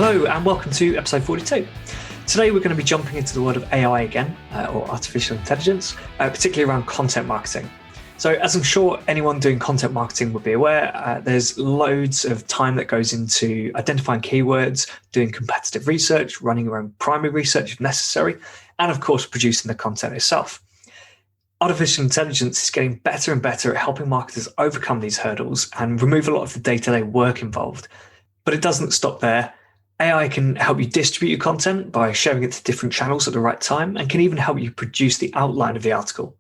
Hello and welcome to episode 42. Today we're going to be jumping into the world of AI again, or artificial intelligence, particularly around content marketing. So as I'm sure anyone doing content marketing would be aware, there's loads of time that goes into identifying keywords, doing competitive research, running your own primary research if necessary, and of course producing the content itself. Artificial intelligence is getting better and better at helping marketers overcome these hurdles and remove a lot of the day-to-day work involved. But it doesn't stop there. AI can help you distribute your content by sharing it to different channels at the right time and can even help you produce the outline of the article.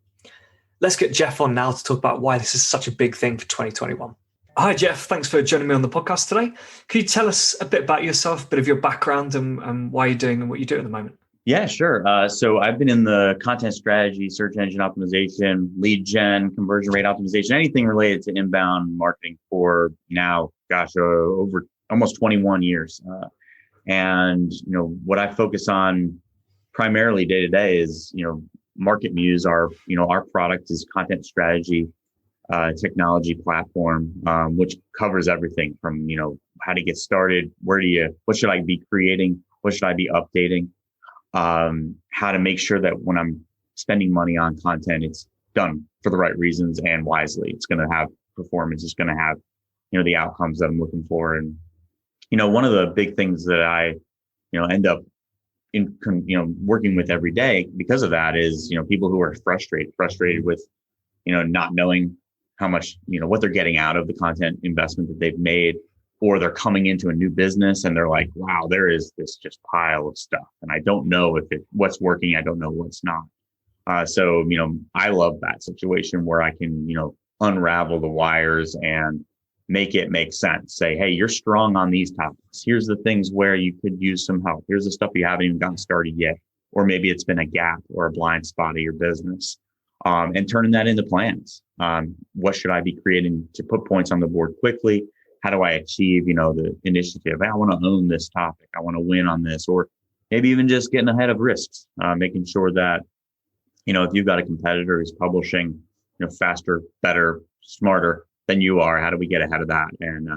Let's get Jeff on now to talk about why this is such a big thing for 2021. Hi, Jeff. Thanks for joining me on the podcast today. Can you tell us a bit about yourself, a bit of your background and why you're doing and what you do at the moment? Yeah, sure. So I've been in the content strategy, search engine optimization, lead gen, conversion rate optimization, anything related to inbound marketing for now, over almost 21 years. And, what I focus on primarily day to day is, MarketMuse, our product is content strategy, technology platform, which covers everything from, how to get started, what should I be creating? What should I be updating? How to make sure that when I'm spending money on content, it's done for the right reasons and wisely. It's going to have performance. It's going to have, the outcomes that I'm looking for. And, one of the big things that I, end up working with every day because of that is, people who are frustrated with, not knowing how much, what they're getting out of the content investment that they've made, or they're coming into a new business and they're like, wow, there is this just pile of stuff. And I don't know what's working. I don't know what's not. So, I love that situation where I can, unravel the wires and make it make sense. Say, hey, you're strong on these topics. Here's the things where you could use some help. Here's the stuff you haven't even gotten started yet. Or maybe it's been a gap or a blind spot of your business. And turning that into plans. What should I be creating to put points on the board quickly? How do I achieve, the initiative? I want to own this topic. I want to win on this, or maybe even just getting ahead of risks, making sure that, if you've got a competitor who's publishing, faster, better, smarter than you are, how do we get ahead of that and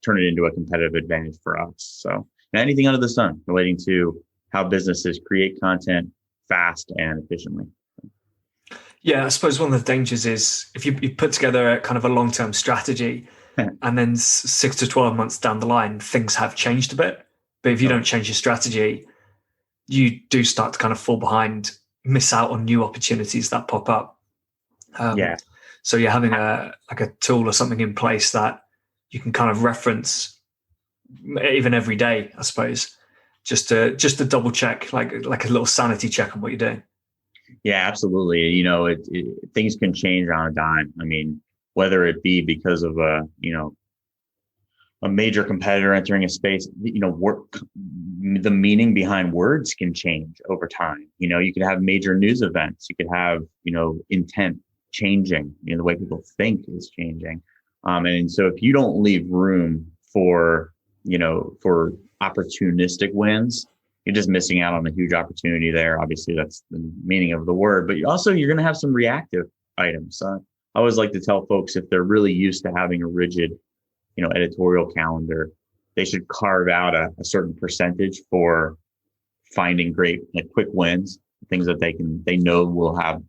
turn it into a competitive advantage for us? So anything under the sun relating to how businesses create content fast and efficiently. Yeah, I suppose one of the dangers is if you put together a kind of a long-term strategy and then 6 to 12 months down the line, things have changed a bit. But if you don't change your strategy, you do start to kind of fall behind, miss out on new opportunities that pop up. So you're having a tool or something in place that you can kind of reference even every day, I suppose, just to double check, like a little sanity check on what you're doing. Yeah, absolutely. Things can change on a dime. I mean, whether it be because of a major competitor entering a space, the meaning behind words can change over time. You could have major news events. You could have, intent changing, the way people think is changing. And so if you don't leave room for opportunistic wins, you're just missing out on a huge opportunity there. Obviously, that's the meaning of the word, but you're going to have some reactive items. I always like to tell folks if they're really used to having a rigid, editorial calendar, they should carve out a certain percentage for finding great, quick wins, things that they know will have,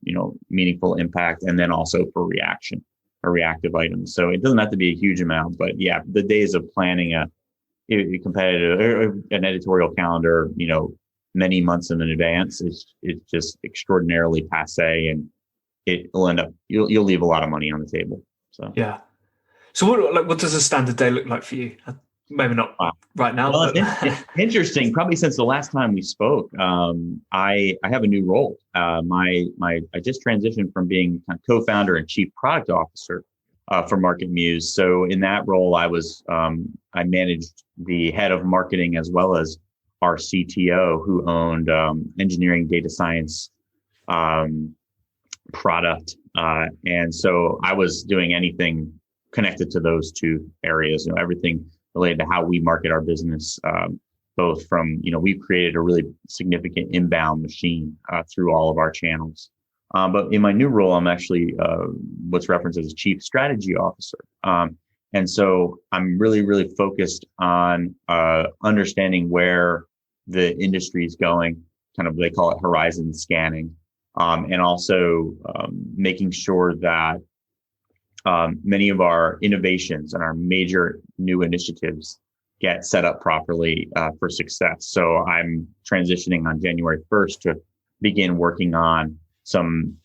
meaningful impact, and then also for reaction or reactive items. So it doesn't have to be a huge amount, but yeah, the days of planning a competitive or an editorial calendar, many months in advance is just extraordinarily passé, and it will end up, you'll leave a lot of money on the table. So yeah. So what does a standard day look like for you? Maybe not right now. Well, it's interesting. Probably since the last time we spoke, I have a new role. I just transitioned from being kind of co-founder and chief product officer for MarketMuse. So in that role, I managed the head of marketing as well as our CTO, who owned engineering, data science, product, and so I was doing anything connected to those two areas. Everything related to how we market our business, both from, we've created a really significant inbound machine through all of our channels. But in my new role, I'm actually what's referenced as a chief strategy officer. And so I'm really, really focused on understanding where the industry is going, kind of, they call it horizon scanning, and also making sure that many of our innovations and our major new initiatives get set up properly for success. So I'm transitioning on January 1st to begin working on some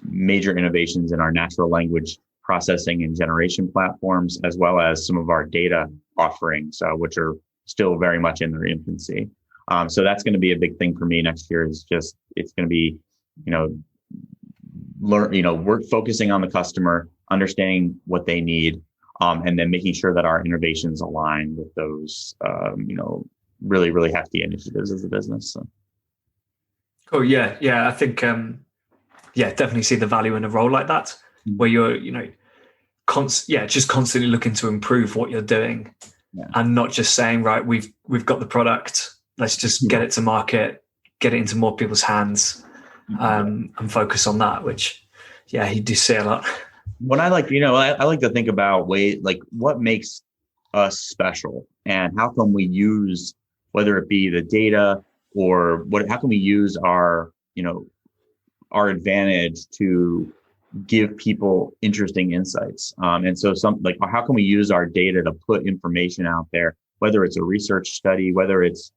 major innovations in our natural language processing and generation platforms, as well as some of our data offerings, which are still very much in their infancy. So that's going to be a big thing for me next year. It's going to be, we're focusing on the customer, understanding what they need, and then making sure that our innovations align with those, really, really hefty initiatives as a business. So. Cool. Yeah. I think, definitely see the value in a role like that, where you're, just constantly looking to improve what you're doing, and not just saying, right, we've got the product, let's just get it to market, get it into more people's hands, and focus on that, which, you do see a lot. What I like, I like to think about what makes us special, and how can we use, whether it be the data or how can we use our advantage to give people interesting insights. And so how can we use our data to put information out there, whether it's a research study, whether it's,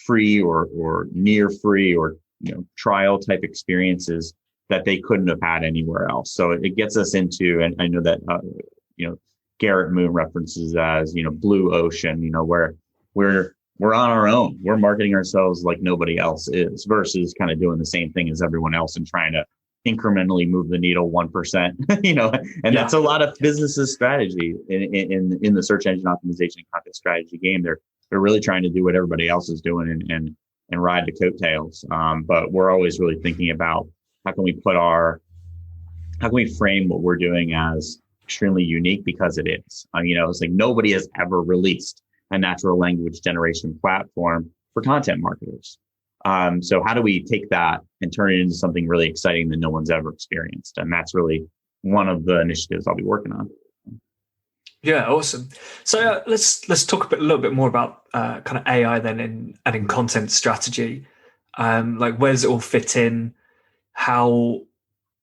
free or near free or, trial type experiences that they couldn't have had anywhere else. So it gets us into, and I know that, Garrett Moon references as, blue ocean, where we're on our own. We're marketing ourselves like nobody else is, versus kind of doing the same thing as everyone else and trying to incrementally move the needle 1%, and that's a lot of businesses' strategy in the search engine optimization and content strategy game. They're really trying to do what everybody else is doing and ride the coattails. But we're always really thinking about how can we frame what we're doing as extremely unique, because it is. It's like nobody has ever released a natural language generation platform for content marketers. So how do we take that and turn it into something really exciting that no one's ever experienced? And that's really one of the initiatives I'll be working on. Yeah, awesome. So let's talk a little bit more about kind of AI then in content strategy. Where does it all fit in? How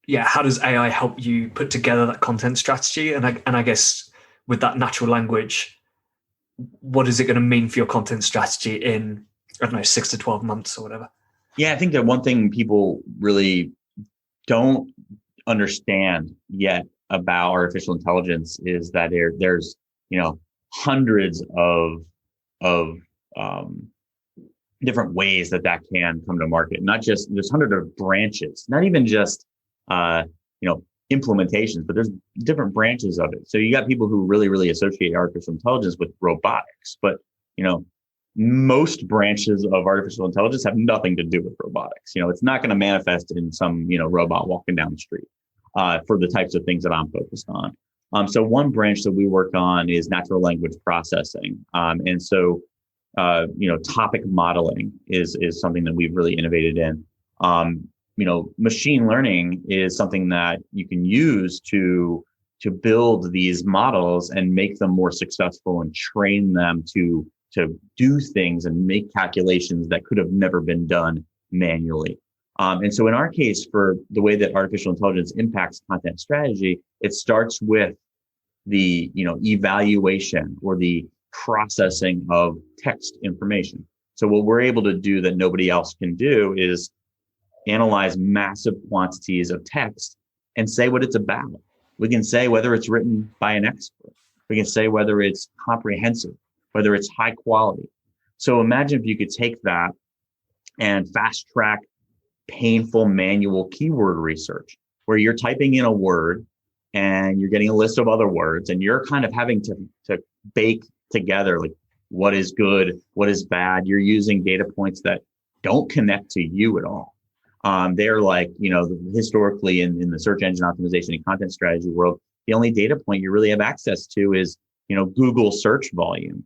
does AI help you put together that content strategy? And I guess with that natural language, what is it going to mean for your content strategy in, I don't know, 6 to 12 months or whatever? Yeah, I think that one thing people really don't understand yet about artificial intelligence is that there's hundreds of different ways that can come to market. Not just, there's hundreds of branches, not even just implementations, but there's different branches of it. So you got people who really, really associate artificial intelligence with robotics, but most branches of artificial intelligence have nothing to do with robotics. It's not going to manifest in some, robot walking down the street for the types of things that I'm focused on. So one branch that we work on is natural language processing. And so, topic modeling is something that we've really innovated in. Machine learning is something that you can use to build these models and make them more successful and train them to do things and make calculations that could have never been done manually. And so in our case, for the way that artificial intelligence impacts content strategy, it starts with the, evaluation or the processing of text information. So what we're able to do that nobody else can do is analyze massive quantities of text and say what it's about. We can say whether it's written by an expert. We can say whether it's comprehensive, whether it's high quality. So imagine if you could take that and fast track painful manual keyword research, where you're typing in a word and you're getting a list of other words, and you're kind of having to bake together like what is good, what is bad. You're using data points that don't connect to you at all. They're like, historically in the search engine optimization and content strategy world, the only data point you really have access to is, Google search volume,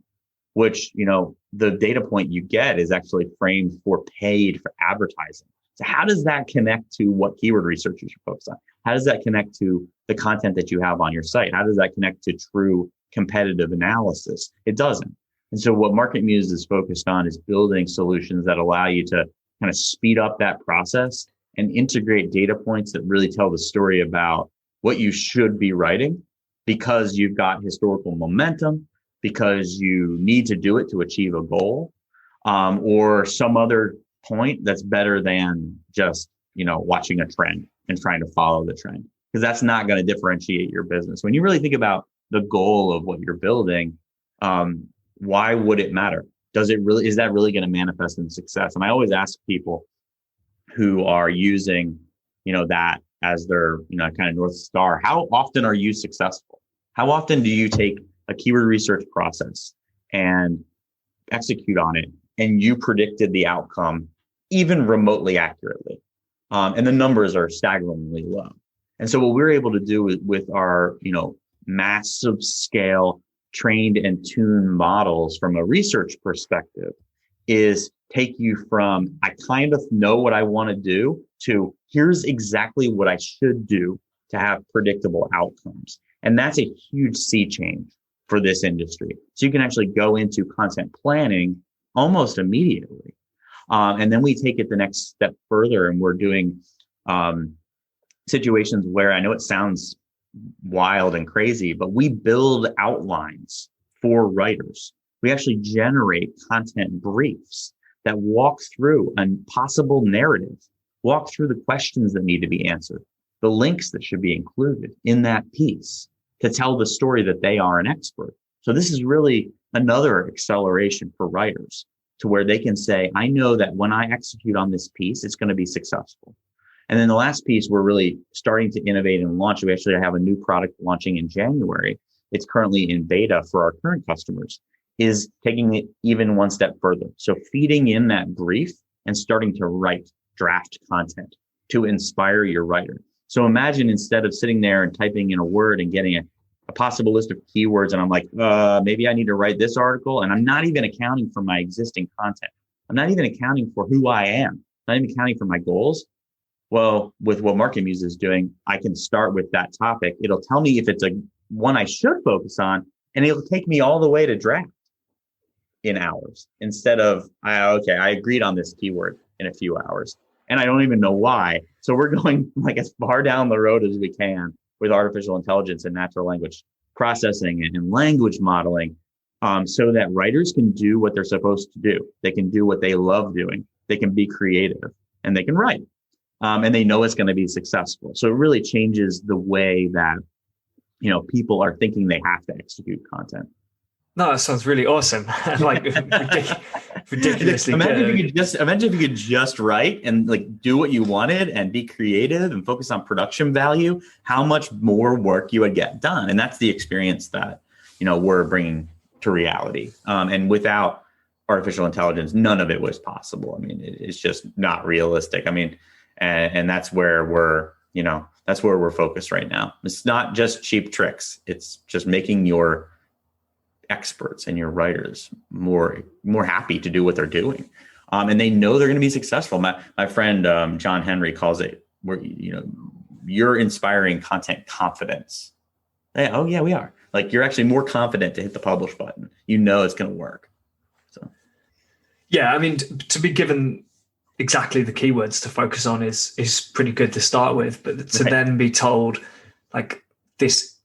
which, the data point you get is actually framed for paid for advertising. So how does that connect to what keyword researchers should focus on? How does that connect to the content that you have on your site? How does that connect to true competitive analysis? It doesn't. And so what MarketMuse is focused on is building solutions that allow you to kind of speed up that process and integrate data points that really tell the story about what you should be writing, because you've got historical momentum, because you need to do it to achieve a goal, or some other point that's better than just, watching a trend and trying to follow the trend, because that's not going to differentiate your business. When you really think about the goal of what you're building, why would it matter? Is that really going to manifest in success? And I always ask people who are using, that as their, kind of North Star, how often are you successful? How often do you take a keyword research process and execute on it, and you predicted the outcome even remotely accurately? And the numbers are staggeringly low. And so what we're able to do with our, massive scale trained and tuned models from a research perspective is take you from, I kind of know what I want to do, to here's exactly what I should do to have predictable outcomes. And that's a huge sea change for this industry. So you can actually go into content planning almost immediately. And then we take it the next step further, and we're doing situations where, I know it sounds wild and crazy, but we build outlines for writers. We actually generate content briefs that walk through a possible narrative, walk through the questions that need to be answered, the links that should be included in that piece to tell the story that they are an expert. So this is really another acceleration for writers, to where they can say, I know that when I execute on this piece, it's going to be successful. And then the last piece, we're really starting to innovate and launch. We actually have a new product launching in January. It's currently in beta for our current customers, is taking it even one step further. So feeding in that brief and starting to write draft content to inspire your writer. So imagine, instead of sitting there and typing in a word and getting a possible list of keywords, and I'm like, maybe I need to write this article, and I'm not even accounting for my existing content. I'm not even accounting for who I am. I'm not even accounting for my goals. Well, with what MarketMuse is doing, I can start with that topic. It'll tell me if it's a one I should focus on, and it'll take me all the way to draft in hours, instead of, I agreed on this keyword in a few hours, and I don't even know why. So we're going like as far down the road as we can with artificial intelligence and natural language processing and language modeling, so that writers can do what they're supposed to do. They can do what they love doing. They can be creative, and they can write. And they know it's going to be successful. So it really changes the way that, people are thinking they have to execute content. No, that sounds really awesome. Like ridiculously imagine good. If you could just write and like do what you wanted and be creative and focus on production value, how much more work you would get done. And that's the experience that, we're bringing to reality. And without artificial intelligence, none of it was possible. I mean, it's just not realistic. I mean, and that's where we're focused right now. It's not just cheap tricks. It's just making your experts and your writers more happy to do what they're doing. And they know they're going to be successful. My friend, John Henry, calls it, where, you're inspiring content confidence. Oh yeah, we are. Like, you're actually more confident to hit the publish button. It's going to work. So, yeah, I mean, to be given exactly the keywords to focus on is pretty good to start with, but to then be told like this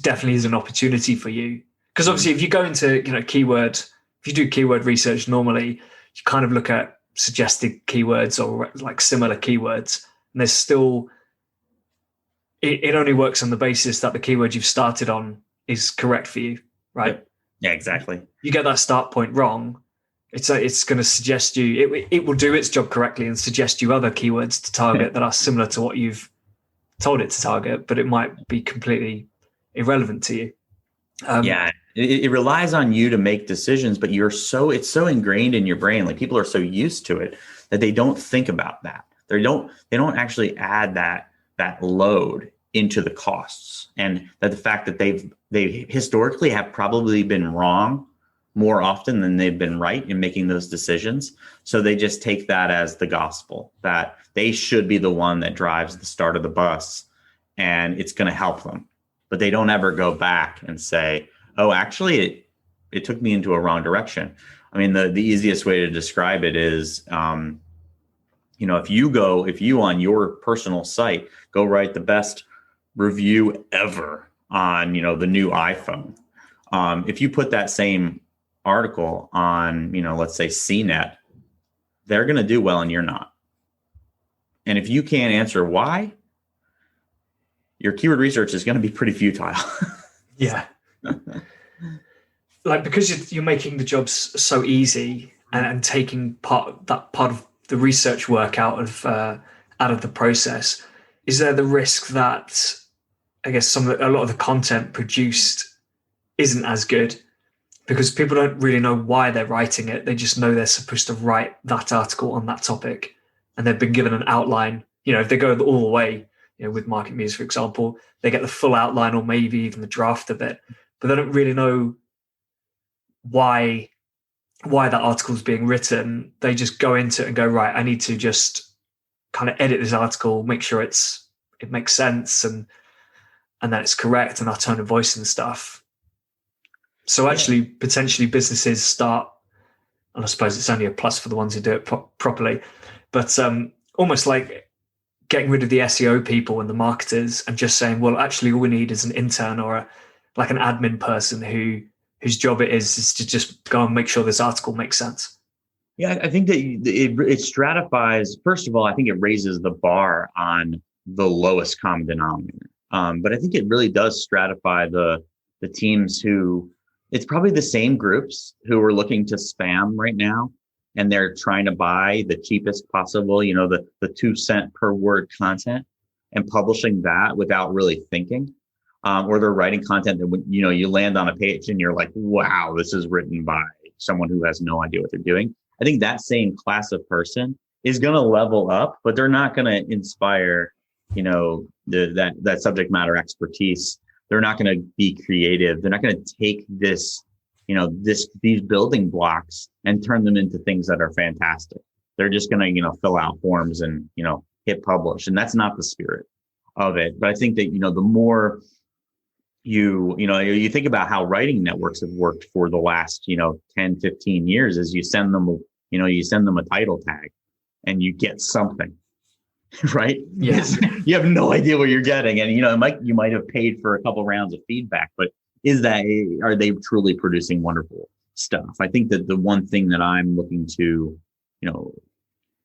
definitely is an opportunity for you, because obviously if you go into if you do keyword research, normally you kind of look at suggested keywords or like similar keywords, and there's still it only works on the basis that the keyword you've started on is correct for you, right? Yeah, exactly. You get that start point wrong, it's going to suggest you, it will do its job correctly and suggest you other keywords to target that are similar to what you've told it to target, but it might be completely irrelevant to you. It relies on you to make decisions, but it's so ingrained in your brain. Like, people are so used to it that they don't think about that. They don't actually add that load into the costs, and that the fact that they historically have probably been wrong more often than they've been right in making those decisions. So they just take that as the gospel, that they should be the one that drives the start of the bus. and it's going to help them. But they don't ever go back and say, oh, actually, it took me into a wrong direction. I mean, the easiest way to describe it is, if you on your personal site go write the best review ever on, the new iPhone. If you put that same article on, let's say CNET, they're going to do well and you're not. And if you can't answer why, your keyword research is going to be pretty futile. Yeah. Like, because you're making the jobs so easy and taking part of the research work out of the process, is there the risk that, I guess, a lot of the content produced isn't as good because people don't really know why they're writing it? They just know they're supposed to write that article on that topic, and they've been given an outline. If they go all the way, with MarketMuse, for example, they get the full outline or maybe even the draft of it, but they don't really know why that article is being written. They just go into it and go, right, I need to just kind of edit this article, make sure it makes sense and that it's correct and our tone of voice and stuff. So actually, potentially businesses start, and I suppose it's only a plus for the ones who do it properly, but almost like getting rid of the SEO people and the marketers and just saying, well, actually all we need is an intern or an admin person whose job it is to just go and make sure this article makes sense. Yeah, I think that it stratifies. First of all, I think it raises the bar on the lowest common denominator. But I think it really does stratify the teams who, it's probably the same groups who are looking to spam right now, and they're trying to buy the cheapest possible, the 2 cent per word content and publishing that without really thinking. Or they're writing content that, you land on a page and you're like, wow, this is written by someone who has no idea what they're doing. I think that same class of person is going to level up, but they're not going to inspire, that subject matter expertise. They're not going to be creative. They're not going to take this, these building blocks and turn them into things that are fantastic. They're just going to, fill out forms and, hit publish. And that's not the spirit of it. But I think that, the more you think about how writing networks have worked for the last, 10, 15 years, is you send them a title tag and you get something, right? Yes. You have no idea what you're getting. And, you might have paid for a couple rounds of feedback, but are they truly producing wonderful stuff? I think that the one thing that I'm looking to,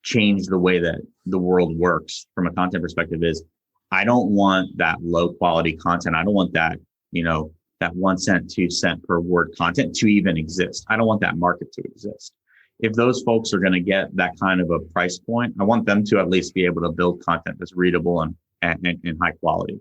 change the way that the world works from a content perspective is, I don't want that low quality content. I don't want that, that 1 cent, 2 cent per word content to even exist. I don't want that market to exist. If those folks are going to get that kind of a price point, I want them to at least be able to build content that's readable and high quality.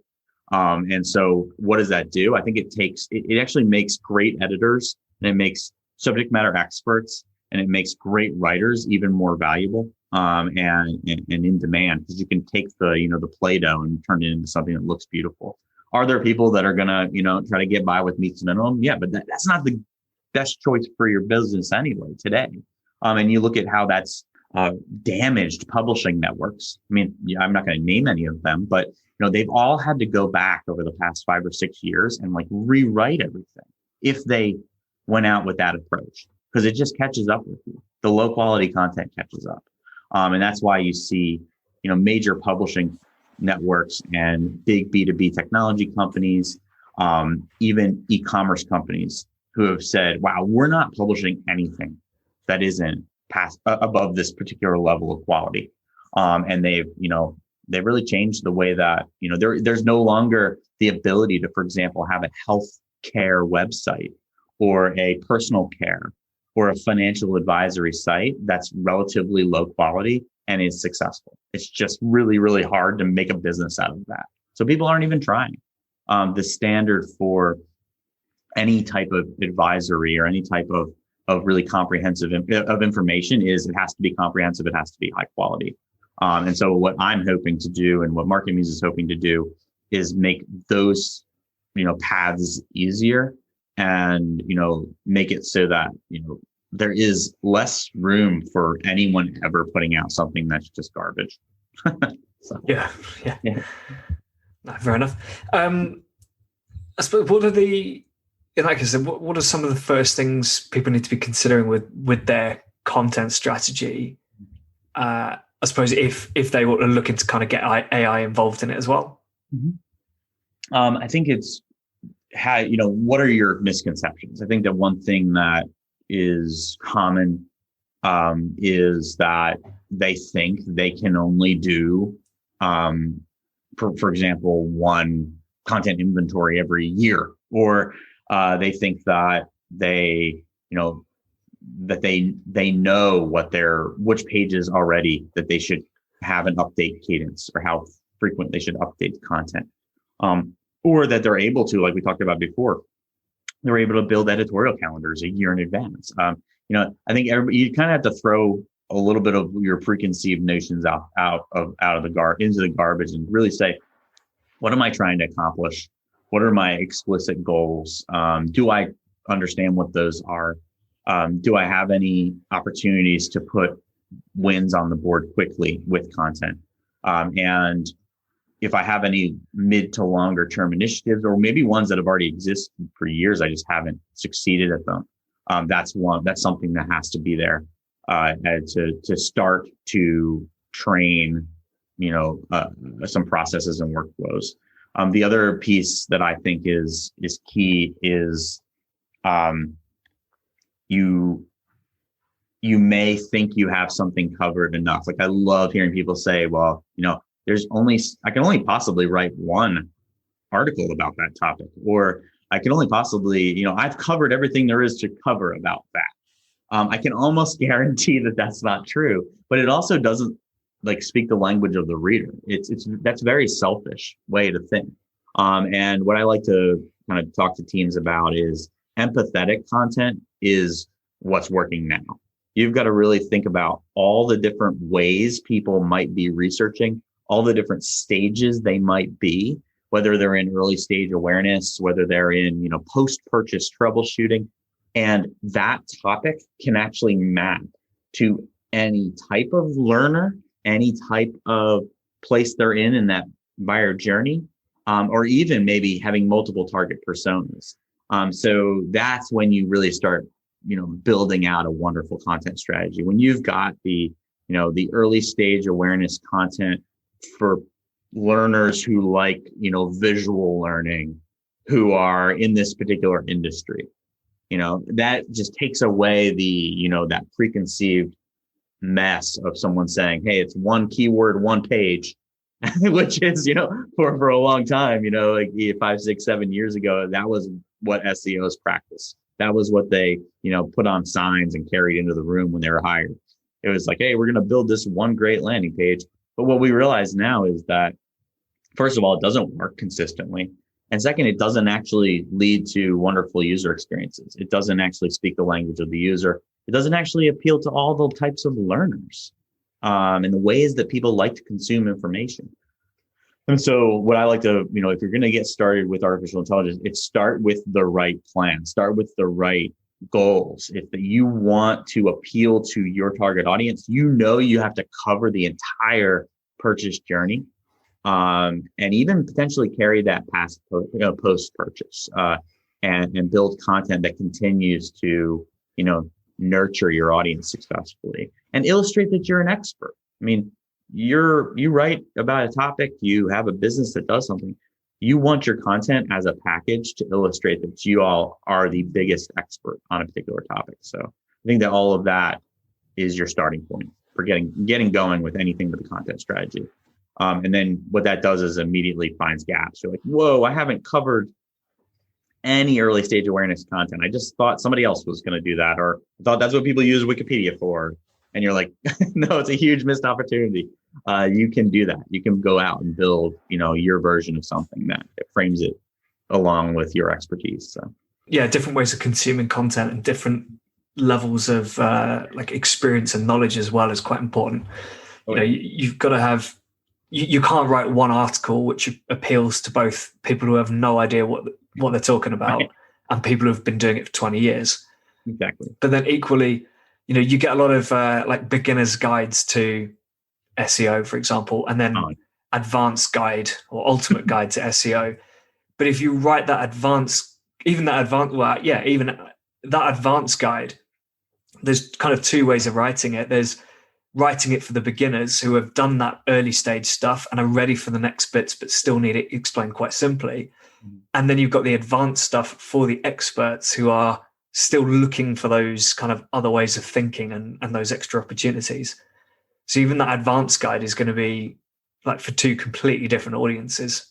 And so what does that do? I think it actually makes great editors, and it makes subject matter experts, and it makes great writers even more valuable, and in demand, because you can take the Play-Doh and turn it into something that looks beautiful. Are there people that are going to, try to get by with meets minimum? Yeah, but that's not the best choice for your business anyway today. And you look at how that's damaged publishing networks. I mean, I'm not going to name any of them, but they've all had to go back over the past 5 or 6 years and rewrite everything if they went out with that approach, because it just catches up with you. The low quality content catches up. And that's why you see, major publishing networks and big B2B technology companies, even e-commerce companies who have said, wow, we're not publishing anything that isn't above this particular level of quality. And they've really changed the way that, there's no longer the ability to, for example, have a health care website or a personal care or a financial advisory site that's relatively low quality and is successful. It's just really, really hard to make a business out of that. So people aren't even trying. The standard for any type of advisory or any type of really comprehensive of information is it has to be comprehensive. It has to be high quality. And so what I'm hoping to do and what MarketMuse is hoping to do is make those, paths easier and, make it so that, there is less room for anyone ever putting out something that's just garbage. So. Yeah. No, fair enough. I suppose in that case, what are some of the first things people need to be considering with their content strategy? I suppose if they were looking to kind of get AI involved in it as well. Mm-hmm. I think it's what are your misconceptions? I think that one thing that is common is that they think they can only do, for example, one content inventory every year, or they think that they know which pages already that they should have an update cadence, or how frequent they should update content, or that they're able to, like we talked about before, they're able to build editorial calendars a year in advance. I think you kind of have to throw a little bit of your preconceived notions out of into the garbage, and really say, what am I trying to accomplish? What are my explicit goals? Do I understand what those are? Do I have any opportunities to put wins on the board quickly with content? And if I have any mid to longer term initiatives, or maybe ones that have already existed for years, I just haven't succeeded at them. That's something that has to be there to start to train, some processes and workflows. The other piece that I think is key is you may think you have something covered enough. Like, I love hearing people say, well, I can only possibly write one article about that topic, or I can only possibly, I've covered everything there is to cover about that. I can almost guarantee that that's not true, but it also doesn't speak the language of the reader. That's a very selfish way to think. And what I like to kind of talk to teams about is empathetic content is what's working now. You've got to really think about all the different ways people might be researching, all the different stages they might be, whether they're in early stage awareness, whether they're in, post-purchase troubleshooting. And that topic can actually map to any type of learner, any type of place they're in that buyer journey, or even maybe having multiple target personas. So that's when you really start, building out a wonderful content strategy. When you've got the early stage awareness content for learners who like, visual learning, who are in this particular industry, that just takes away the, that preconceived mess of someone saying, hey, it's one keyword, one page, which is, for a long time, 5, 6, 7 years ago, that was what SEOs practiced. That was what they, put on signs and carried into the room when they were hired. It was like, hey, we're going to build this one great landing page. But what we realize now is that, first of all, it doesn't work consistently. And second, it doesn't actually lead to wonderful user experiences. It doesn't actually speak the language of the user. It doesn't actually appeal to all the types of learners and the ways that people like to consume information. And so what I like to, if you're going to get started with artificial intelligence, it's start with the right plan, start with the right goals. If you want to appeal to your target audience, you have to cover the entire purchase journey, and even potentially carry that past post-purchase, and build content that continues to, nurture your audience successfully and illustrate that you're an expert. I mean, you write about a topic, you have a business that does something, you want your content as a package to illustrate that you all are the biggest expert on a particular topic. So I think that all of that is your starting point for getting going with anything with a content strategy. And then what that does is immediately finds gaps. You're like, whoa, I haven't covered any early stage awareness content. I just thought somebody else was going to do that, or I thought that's what people use Wikipedia for. And you're like, no, it's a huge missed opportunity. You can do that. You can go out and build, your version of something that frames it along with your expertise. So yeah, different ways of consuming content and different levels of experience and knowledge as well is quite important. You've got to have. You can't write one article which appeals to both people who have no idea what they're talking about, right, and people who have been doing it for 20 years. Exactly. But then equally, you get a lot of beginners guides to SEO, for example, and then advanced guide or ultimate guide to SEO. But if you write that advanced guide, there's kind of two ways of writing it. There's writing it for the beginners who have done that early stage stuff and are ready for the next bits, but still need it explained quite simply. And then you've got the advanced stuff for the experts who are still looking for those kind of other ways of thinking and those extra opportunities. So even that advanced guide is going to be like for two completely different audiences.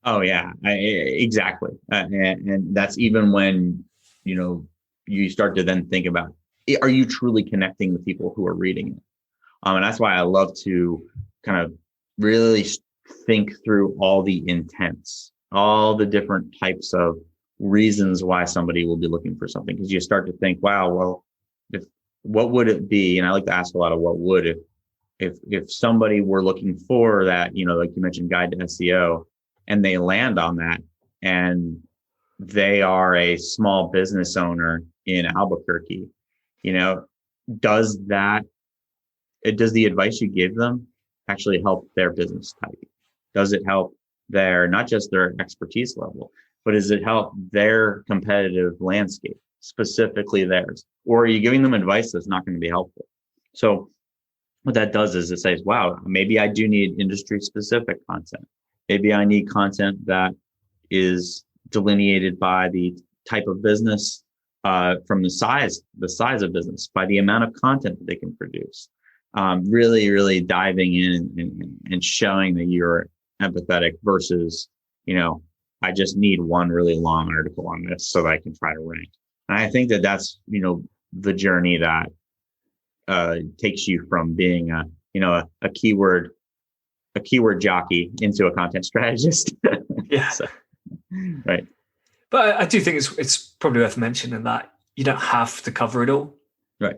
Oh yeah, exactly. And that's even when, you start to then think about, are you truly connecting the people who are reading it? And that's why I love to kind of really think through all the intents, all the different types of reasons why somebody will be looking for something. Because you start to think, wow, well, what would it be? And I like to ask a lot of what would if somebody were looking for that, like you mentioned, guide to SEO, and they land on that, and they are a small business owner in Albuquerque, does the advice you give them actually help their business type? Does it help not just their expertise level, but does it help their competitive landscape, specifically theirs? Or are you giving them advice that's not going to be helpful? So what that does is it says, wow, maybe I do need industry specific content. Maybe I need content that is delineated by the type of business, from the size of business, by the amount of content that they can produce. Really, really diving in and showing that you're empathetic versus, I just need one really long article on this so that I can try to rank. And I think that that's, the journey that takes you from being a keyword jockey into a content strategist. Yeah. So, right. But I do think it's probably worth mentioning that you don't have to cover it all. Right.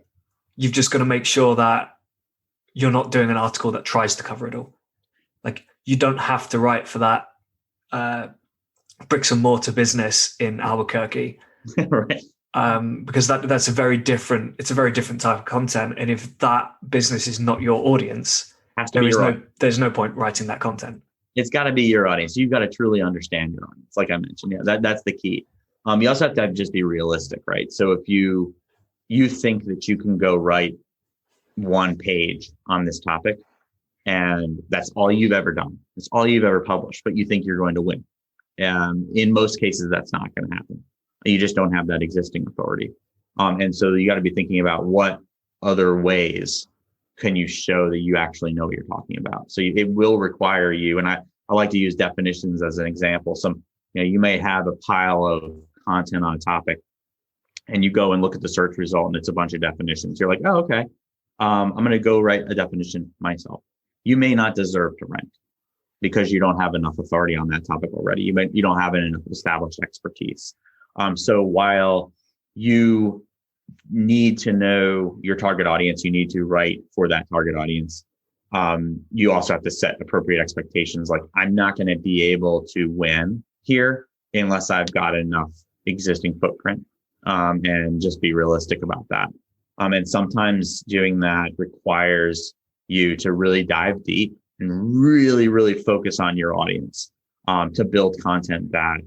You've just got to make sure that you're not doing an article that tries to cover it all. Like, you don't have to write for that bricks and mortar business in Albuquerque. Right. Because that's a very different type of content. And if that business is not your audience, there's no point writing that content. It's got to be your audience. You've got to truly understand your audience. Like I mentioned, that's the key. You also have to just be realistic, right? So if you think that you can go write one page on this topic, and that's all you've ever done, it's all you've ever published, but you think you're going to win. In most cases, that's not going to happen. You just don't have that existing authority. And so you got to be thinking about what other ways can you show that you actually know what you're talking about. So it will require you, and I like to use definitions as an example. You may have a pile of content on a topic, and you go and look at the search result, and it's a bunch of definitions. You're like, oh, okay. I'm going to go write a definition myself. You may not deserve to rank because you don't have enough authority on that topic already. You don't have enough established expertise. So while you need to know your target audience, you need to write for that target audience. You also have to set appropriate expectations. Like, I'm not going to be able to win here unless I've got enough existing footprint, and just be realistic about that. And sometimes doing that requires you to really dive deep and really, really focus on your audience, to build content that,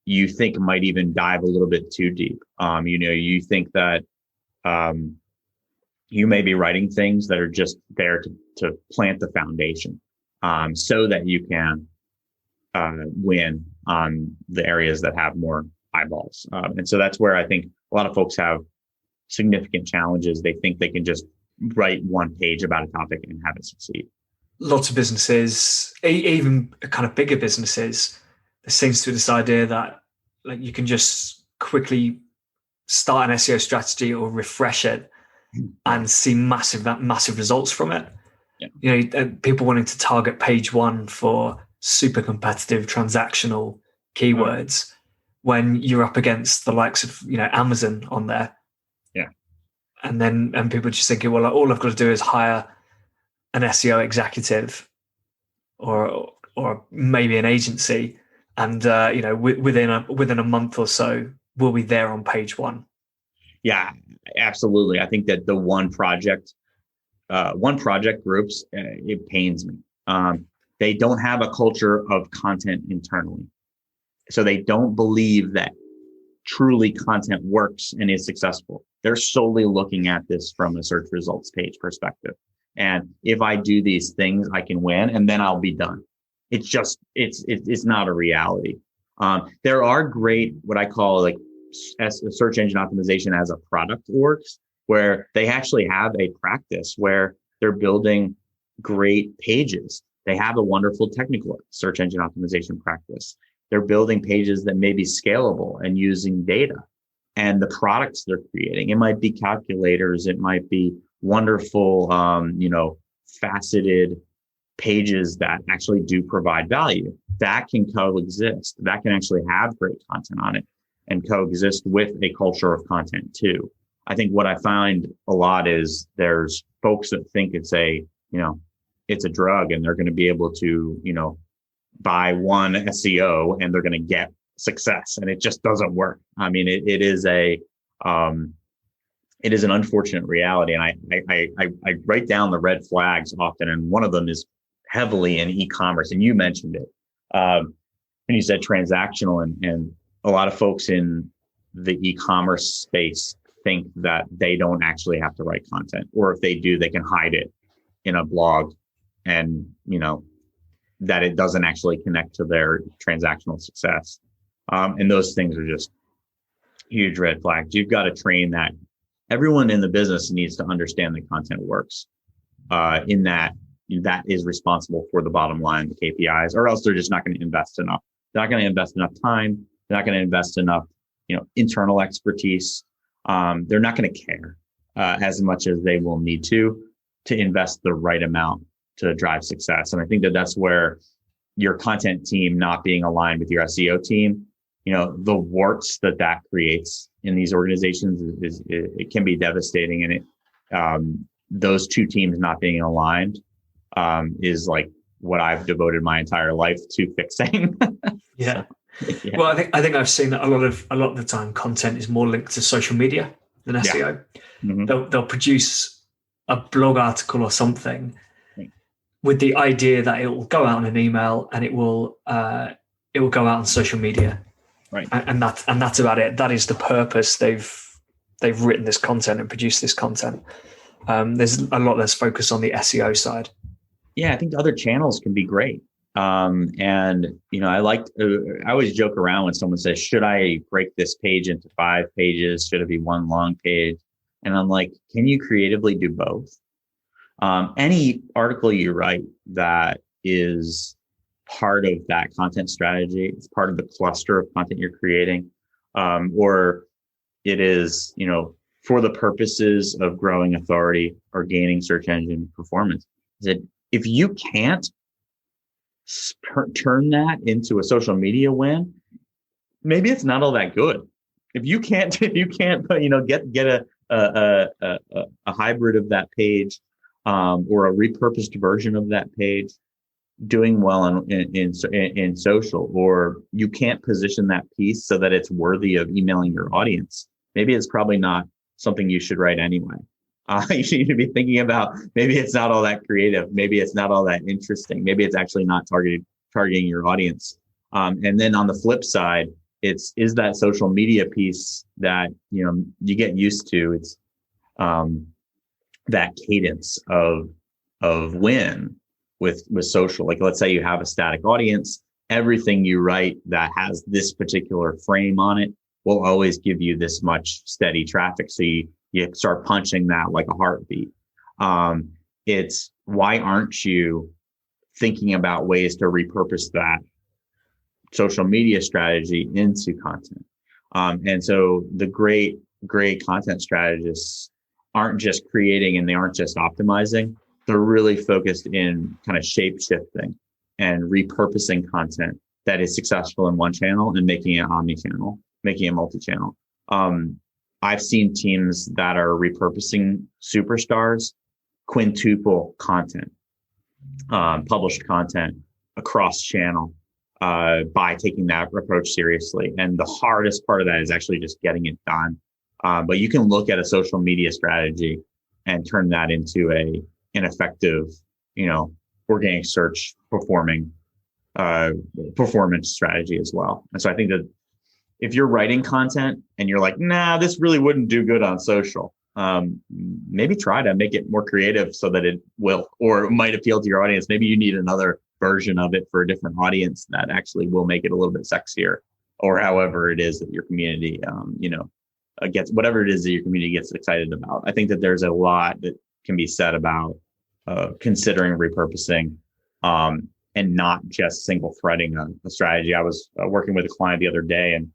you think might even dive a little bit too deep. You think that, you may be writing things that are just there to plant the foundation, so that you can, win on the areas that have more eyeballs. And so that's where I think a lot of folks have significant challenges. They think they can just write one page about a topic and have it succeed. Lots of businesses, even kind of bigger businesses, there seems to be this idea that like you can just quickly start an SEO strategy or refresh it and see massive results from it. Yeah. People wanting to target page one for super competitive transactional keywords when you're up against the likes of Amazon on there. Yeah. And people just thinking, well, all I've got to do is hire an SEO executive or maybe an agency, and within a month or so we'll be there on page one. Yeah, absolutely. I think that the one project groups, it pains me. They don't have a culture of content internally. So they don't believe that truly content works and is successful. They're solely looking at this from a search results page perspective. And if I do these things, I can win and then I'll be done. It's not a reality. There are great, what I call like search engine optimization as a product orgs, where they actually have a practice where they're building great pages. They have a wonderful technical search engine optimization practice. They're building pages that may be scalable and using data and the products they're creating. It might be calculators. It might be wonderful, faceted pages that actually do provide value. That can coexist. That can actually have great content on it and coexist with a culture of content too. I think what I find a lot is there's folks that think it's a drug and they're going to be able to, buy one SEO and they're going to get success, and it just doesn't work. I mean, it is an unfortunate reality. And I write down the red flags often. And one of them is heavily in e-commerce. And you mentioned it. And you said transactional, and a lot of folks in the e-commerce space think that they don't actually have to write content, or if they do, they can hide it in a blog and, that it doesn't actually connect to their transactional success. And those things are just huge red flags. You've got to train that. Everyone in the business needs to understand that content works, in that is responsible for the bottom line, the KPIs, or else they're just not going to invest enough. They're not going to invest enough time. They're not going to invest enough, internal expertise. They're not going to care as much as they will need to invest the right amount to drive success. And I think that's where your content team not being aligned with your SEO team, the warts that creates in these organizations it can be devastating. And those two teams not being aligned is like what I've devoted my entire life to fixing. Yeah. Yeah. Well, I think I've seen that a lot of the time content is more linked to social media than SEO. Yeah. Mm-hmm. They'll produce a blog article or something with the idea that it will go out in an email and it will go out on social media, right? And that's about it. That is the purpose. They've written this content and produced this content. There's a lot less focus on the SEO side. Yeah, I think other channels can be great. And I always joke around when someone says, "Should I break this page into 5 pages? Should it be one long page?" And I'm like, can you creatively do both? Any article you write that is part of that content strategy, it's part of the cluster of content you're creating, or it is, for the purposes of growing authority or gaining search engine performance. That if you can't turn that into a social media win, maybe it's not all that good. If you can't, get a hybrid of that page, or a repurposed version of that page doing well in social, or you can't position that piece so that it's worthy of emailing your audience, maybe it's probably not something you should write anyway. You need to be thinking about, maybe it's not all that creative. Maybe it's not all that interesting. Maybe it's actually not targeting your audience. And then on the flip side, is that social media piece that, you get used to. It's, that cadence of win with social. Like, let's say you have a static audience, everything you write that has this particular frame on it will always give you this much steady traffic. So you start punching that like a heartbeat. It's why aren't you thinking about ways to repurpose that social media strategy into content? And so the great content strategists aren't just creating and they aren't just optimizing. They're really focused in kind of shape shifting and repurposing content that is successful in one channel and making it omni-channel, making it multi-channel. I've seen teams that are repurposing superstars quintuple content, published content across channel, by taking that approach seriously. And the hardest part of that is actually just getting it done. But you can look at a social media strategy and turn that into an effective, organic search performance strategy as well. And so I think that if you're writing content and you're like, nah, this really wouldn't do good on social, maybe try to make it more creative so that it will, or it might appeal to your audience. Maybe you need another version of it for a different audience that actually will make it a little bit sexier, or however it is that your community, gets, whatever it is that your community gets excited about. I think that there's a lot that can be said about considering repurposing, and not just single threading a strategy. I was working with a client the other day, and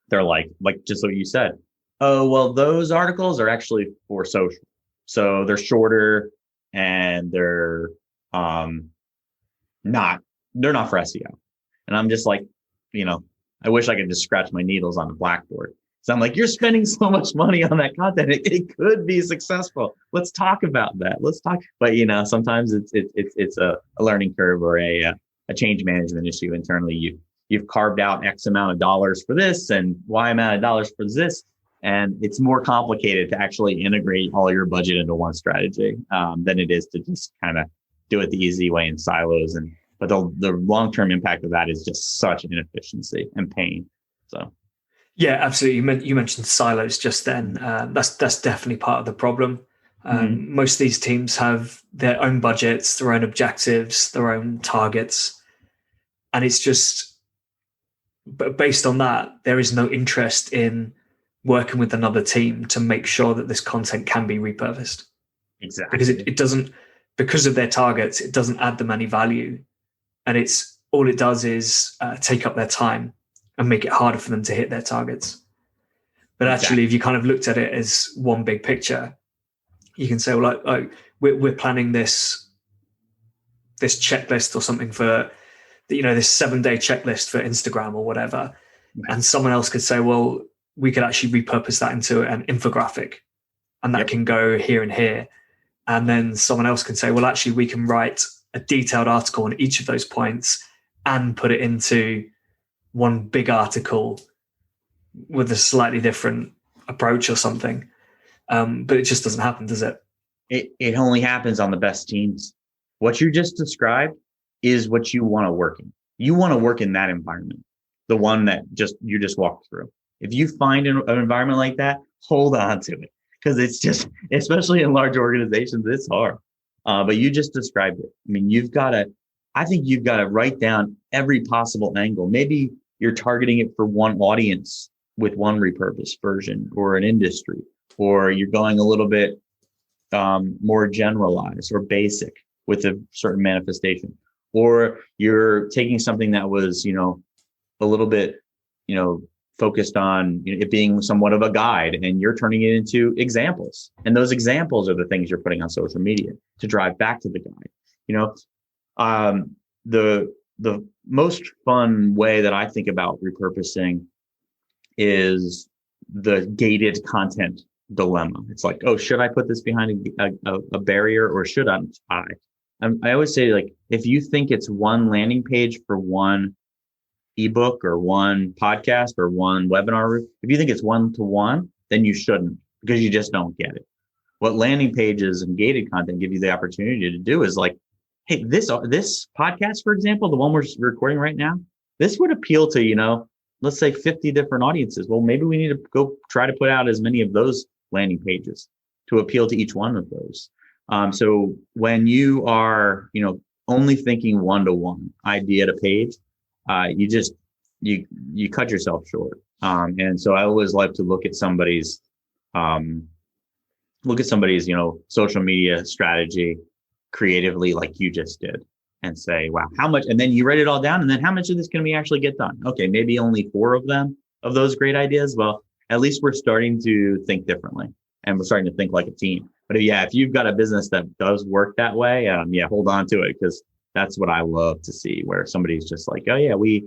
they're like just what you said. Oh, well, those articles are actually for social. So they're shorter and they're not for SEO. And I'm just like, I wish I could just scratch my needles on the blackboard. So I'm like, you're spending so much money on that content. It could be successful. Let's talk about that. But sometimes it's a learning curve or a change management issue internally. You've carved out X amount of dollars for this and Y amount of dollars for this. And it's more complicated to actually integrate all your budget into one strategy than it is to just kind of do it the easy way in silos. But the long-term impact of that is just such inefficiency and pain. So. Yeah, absolutely. You mentioned silos just then. That's definitely part of the problem. Most of these teams have their own budgets, their own objectives, their own targets. And it's just, but based on that, there is no interest in working with another team to make sure that this content can be repurposed. Exactly. Because it doesn't, because of their targets, it doesn't add them any value. And all it does is take up their time and make it harder for them to hit their targets. But actually, if you kind of looked at it as one big picture, you can say, well, we're planning this checklist or something for, this 7-day checklist for Instagram or whatever. Right. And someone else could say, well, we could actually repurpose that into an infographic, and that can go here and here. And then someone else can say, well, actually, we can write a detailed article on each of those points and put it into one big article with a slightly different approach or something. But it just doesn't happen, does it? It only happens on the best teams. What you just described is what you want to work in. You want to work in that environment, the one that you just walked through. If you find an environment like that, hold on to it, because it's just, especially in large organizations, it's hard. But you just described it. I mean, I think you've got to write down every possible angle. Maybe you're targeting it for one audience with one repurposed version, or an industry, or you're going a little bit more generalized or basic with a certain manifestation, or you're taking something that was, a little bit, focused on it being somewhat of a guide, and you're turning it into examples. And those examples are the things you're putting on social media to drive back to the guide. The most fun way that I think about repurposing is the gated content dilemma. It's like, oh, should I put this behind a barrier, or should I? I always say, like, if you think it's one landing page for one ebook or one podcast or one webinar, if you think it's 1-to-1, then you shouldn't, because you just don't get it. What landing pages and gated content give you the opportunity to do is, like, hey, this podcast, for example, the one we're recording right now, this would appeal to, let's say 50 different audiences. Well, maybe we need to go try to put out as many of those landing pages to appeal to each one of those. So when you are, only thinking 1-to-1 idea to page, you cut yourself short. And so I always like to look at somebody's, social media strategy creatively, like you just did, and say, wow, how much, and then you write it all down, and then how much of this can we actually get done? Okay, maybe only 4 of those great ideas. Well, at least we're starting to think differently, and we're starting to think like a team. But if you've got a business that does work that way, hold on to it, because that's what I love to see, where somebody's just like, oh yeah, we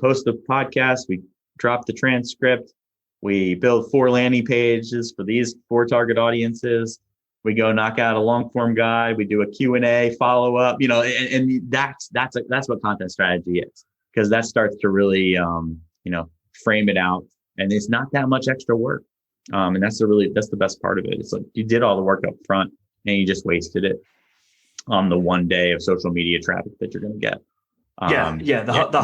post the podcast, we drop the transcript, we build 4 landing pages for these 4 target audiences, we go knock out a long form guide, we do a Q&A follow up, and that's what content strategy is, because that starts to really frame it out, and it's not that much extra work. And that's the best part of it. It's like you did all the work up front and you just wasted it. on the one day of social media traffic that you're going to get. The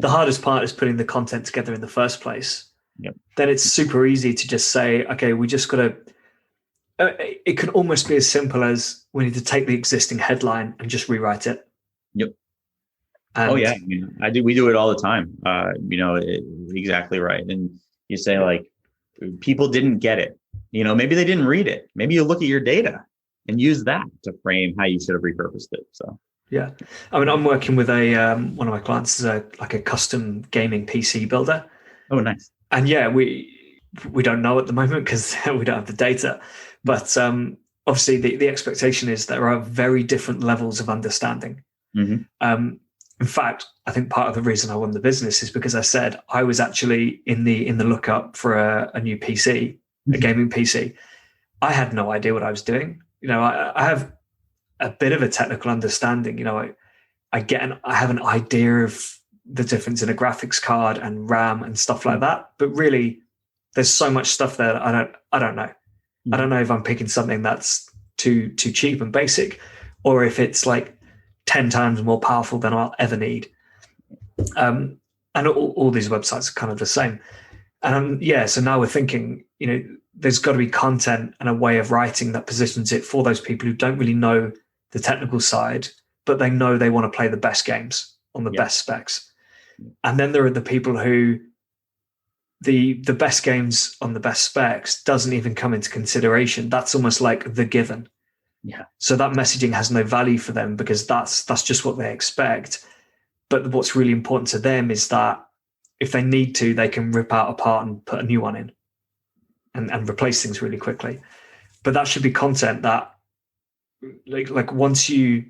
hardest part is putting the content together in the first place. Yep. Then it's super easy to just say, okay, we just got to. It can almost be as simple as we need to take the existing headline and just rewrite it. Yep. And We do it all the time. Exactly right. And you say like, people didn't get it. Maybe they didn't read it. Maybe you look at your data and use that to frame how you should have repurposed it. So. Yeah, I mean, I'm working with one of my clients is a custom gaming PC builder. Oh, nice. And yeah, we don't know at the moment because we don't have the data. But obviously, the expectation is there are very different levels of understanding. Mm-hmm. In fact, I think part of the reason I won the business is because I said I was actually in the lookup for a new PC, a gaming PC. I had no idea what I was doing. I have a bit of a technical understanding. I have an idea of the difference in a graphics card and RAM and stuff like that. But really, there's so much stuff there that I don't know. I don't know if I'm picking something that's too cheap and basic, or if it's like 10 times more powerful than I'll ever need. And all these websites are kind of the same. And so now we're thinking, there's got to be content and a way of writing that positions it for those people who don't really know the technical side, but they know they want to play the best games on the best specs. And then there are the people who the best games on the best specs doesn't even come into consideration. That's almost like the given. Yeah. So that messaging has no value for them because that's just what they expect. But what's really important to them is that if they need to, they can rip out a part and put a new one in and replace things really quickly. But that should be content that like once you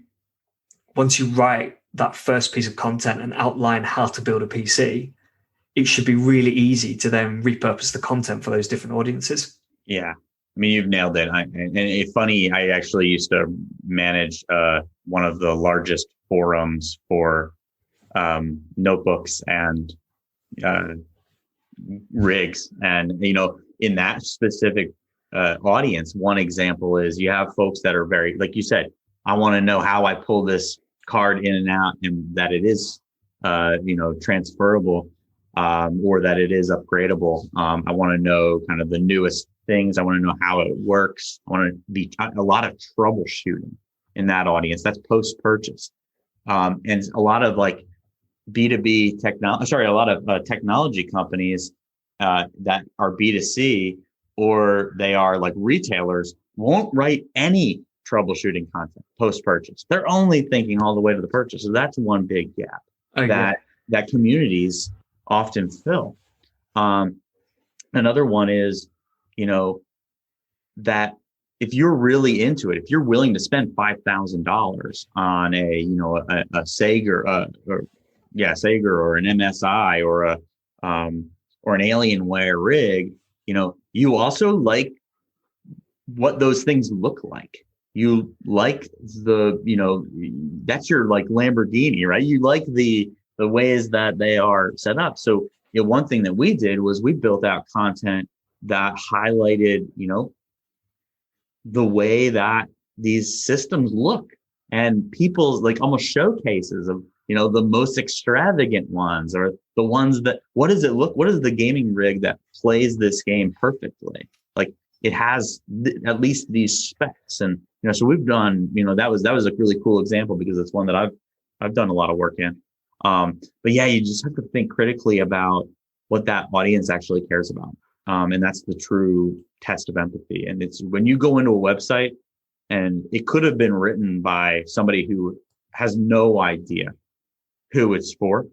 write that first piece of content and outline how to build a PC, it should be really easy to then repurpose the content for those different audiences. Yeah. I mean, you've nailed it. It's funny, I actually used to manage one of the largest forums for notebooks and rigs. And, in that specific audience, one example is you have folks that are very, like you said, I want to know how I pull this card in and out and that it is, transferable or that it is upgradable. I want to know kind of the newest things. I want to know how it works. I want to be a lot of troubleshooting in that audience. That's post-purchase. And a lot of like B2B a lot of technology companies that are B2C or they are like retailers won't write any troubleshooting content post-purchase. They're only thinking all the way to the purchase. So that's one big gap that communities often fill. Another one is, that if you're really into it, if you're willing to spend $5,000 on a Sager, Sager or an MSI or an Alienware rig, you also like what those things look like. You like that's your like Lamborghini, right? You like the ways that they are set up. So, one thing that we did was we built out content that highlighted, the way that these systems look and people's like almost showcases of, the most extravagant ones or the ones that, what does the gaming rig that plays this game perfectly? Like it has at least these specs. And, so we've done, that was a really cool example because it's one that I've done a lot of work in. But yeah, you just have to think critically about what that audience actually cares about. And that's the true test of empathy. And it's when you go into a website and it could have been written by somebody who has no idea who it's for.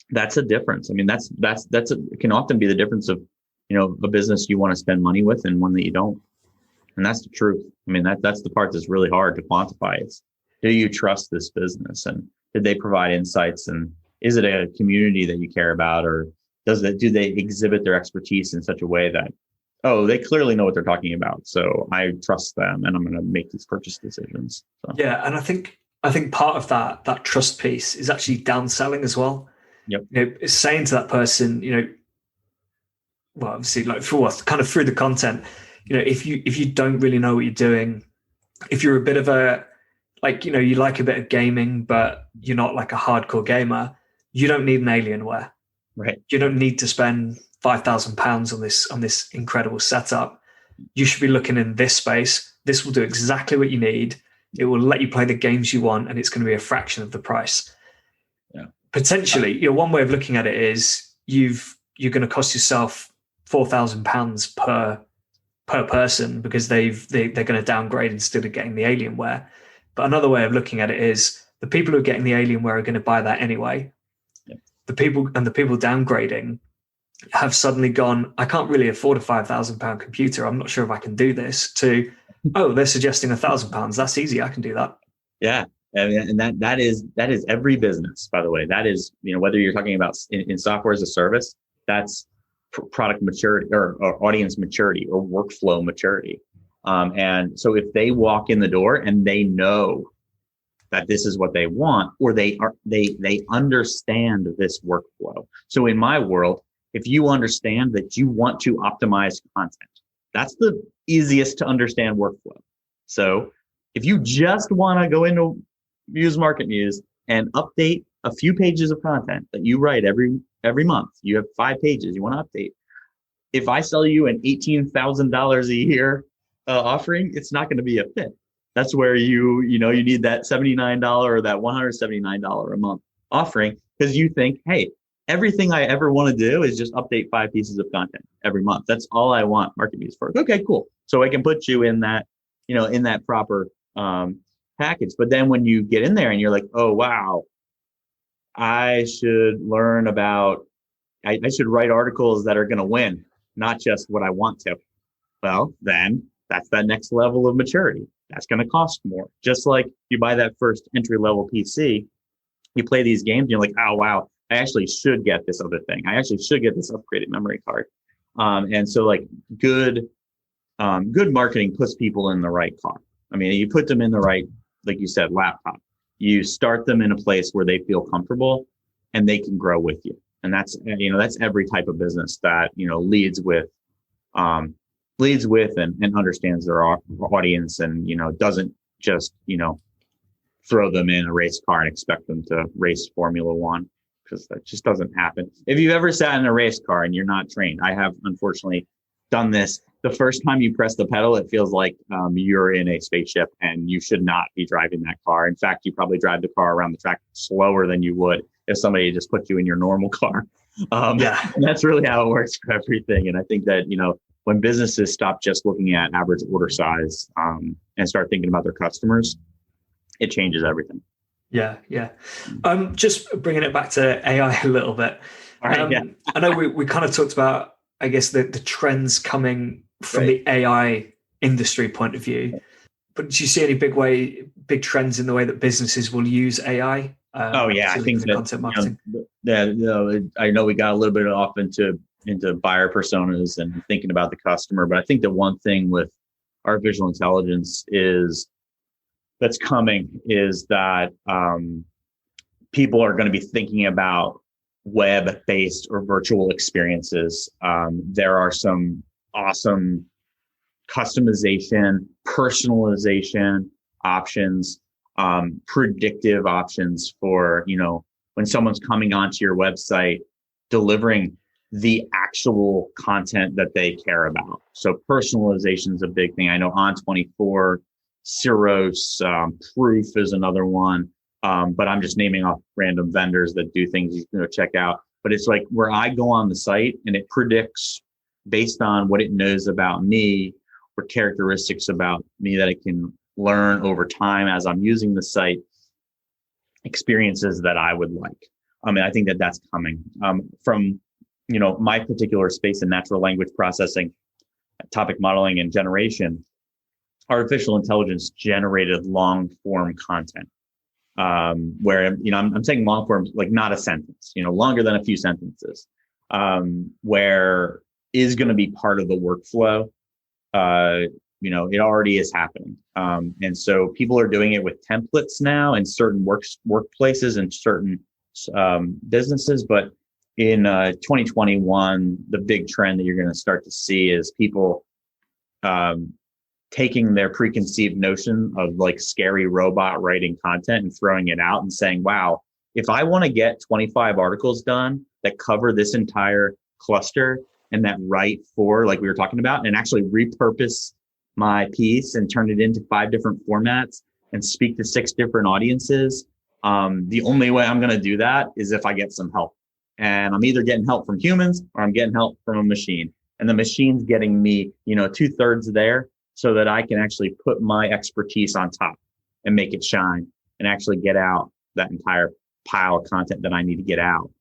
That's a difference. I mean, it can often be the difference of, a business you want to spend money with and one that you don't. And that's the truth. I mean, that's the part that's really hard to quantify. It's, do you trust this business? And did they provide insights? And is it a community that you care about? Or do they exhibit their expertise in such a way that, oh, they clearly know what they're talking about, so I trust them and I'm going to make these purchase decisions. So. Yeah. And I think part of that trust piece is actually downselling as well. Yep. It's saying to that person, well, obviously, like for what kind of through the content, if you don't really know what you're doing, if you're a bit of a like, you like a bit of gaming, but you're not like a hardcore gamer, you don't need an Alienware. Right. You don't need to spend £5,000 on this incredible setup. You should be looking in this space. This will do exactly what you need. It will let you play the games you want, and it's going to be a fraction of the price. Yeah. Potentially, one way of looking at it is you're going to cost yourself £4,000 per person because they're going to downgrade instead of getting the Alienware. But another way of looking at it is the people who are getting the Alienware are going to buy that anyway. Yeah. The people downgrading have suddenly gone, I can't really afford a £5,000 computer. I'm not sure if I can do this. To, oh, they're suggesting £1,000. That's easy. I can do that. Yeah. And that is every business, by the way. That is, whether you're talking about in software as a service, that's product maturity or audience maturity or workflow maturity. And so if they walk in the door and they know that this is what they want, or they understand this workflow. So in my world, if you understand that you want to optimize content, that's the easiest to understand workflow. So if you just want to go into MarketMuse and update a few pages of content that you write every month, you have 5 pages you want to update. If I sell you an $18,000 a year offering, it's not going to be a fit. That's where you need that $79 or that $179 a month offering, because you think, hey, everything I ever want to do is just update 5 pieces of content every month. That's all I want MarketMuse for. Okay, cool. So I can put you in that, in that proper package. But then when you get in there and you're like, oh, wow, I should learn about, I should write articles that are going to win, not just what I want to. Well, then that's that next level of maturity. That's going to cost more. Just like you buy that first entry level PC, you play these games, and you're like, oh, wow, I actually should get this other thing. I actually should get this upgraded memory card. And so like good marketing puts people in the right car. I mean, you put them in the right, like you said, laptop. You start them in a place where they feel comfortable and they can grow with you. And that's every type of business that, leads with and understands their audience and, doesn't just, throw them in a race car and expect them to race Formula One, because that just doesn't happen. If you've ever sat in a race car and you're not trained, I have unfortunately done this. The first time you press the pedal, it feels like you're in a spaceship and you should not be driving that car. In fact, you probably drive the car around the track slower than you would if somebody just put you in your normal car. And that's really how it works for everything. And I think that, when businesses stop just looking at average order size and start thinking about their customers, it changes everything. Yeah. Just bringing it back to AI a little bit. All right, I know we kind of talked about, I guess, the trends coming from the AI industry point of view. But do you see any big trends in the way that businesses will use AI? I think that content marketing. I know we got a little bit off into buyer personas and thinking about the customer, but I think that one thing with artificial intelligence that's coming is that people are going to be thinking about web-based or virtual experiences. There are some awesome customization, personalization options, predictive options for, when someone's coming onto your website, delivering the actual content that they care about. So personalization is a big thing. I know On24, Ciros, Proof is another one. But I'm just naming off random vendors that do things you can check out. But it's like where I go on the site and it predicts based on what it knows about me or characteristics about me that it can learn over time as I'm using the site, experiences that I would like. I mean, I think that that's coming from, my particular space in natural language processing, topic modeling and generation. Artificial intelligence generated long form content. Where, I'm saying long form, like not a sentence, longer than a few sentences, where is going to be part of the workflow. It already is happening. And so people are doing it with templates now in certain workplaces and certain businesses. But in 2021, the big trend that you're going to start to see is people taking their preconceived notion of like scary robot writing content and throwing it out and saying, wow, if I want to get 25 articles done that cover this entire cluster and that write for, like we were talking about, and actually repurpose my piece and turn it into 5 different formats and speak to 6 different audiences, the only way I'm going to do that is if I get some help. And I'm either getting help from humans or I'm getting help from a machine. And the machine's getting me, 2/3 there so that I can actually put my expertise on top and make it shine and actually get out that entire pile of content that I need to get out.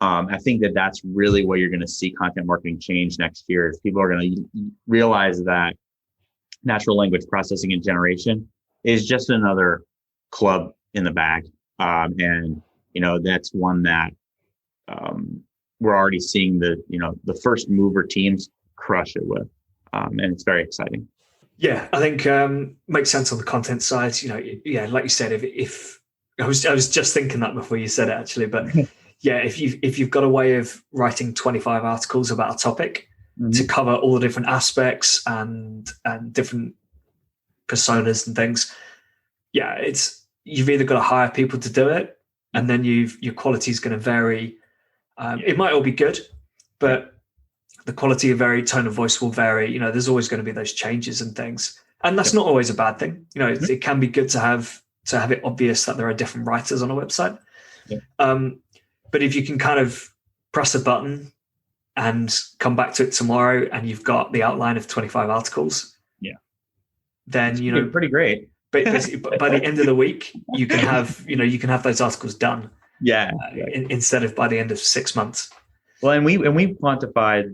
I think that that's really where you're going to see content marketing change next year. Is people are going to realize that natural language processing and generation is just another club in the bag. And that's one that we're already seeing the first mover teams crush it with. And it's very exciting. Yeah, I think makes sense on the content side. Like you said, if I was just thinking that before you said it actually, but yeah, if you've got a way of writing 25 articles about a topic to cover all the different aspects and different personas and things, yeah, you've either got to hire people to do it, and then your quality is going to vary. It might all be good, but the quality of tone of voice will vary. There's always going to be those changes and things, and that's not always a bad thing. It can be good to have it obvious that there are different writers on a website. Yeah. But if you can kind of press a button and come back to it tomorrow, and you've got the outline of 25 articles, then it's pretty great. But by the end of the week, you can have those articles done. Yeah. Instead of by the end of 6 months. Well, and we've quantified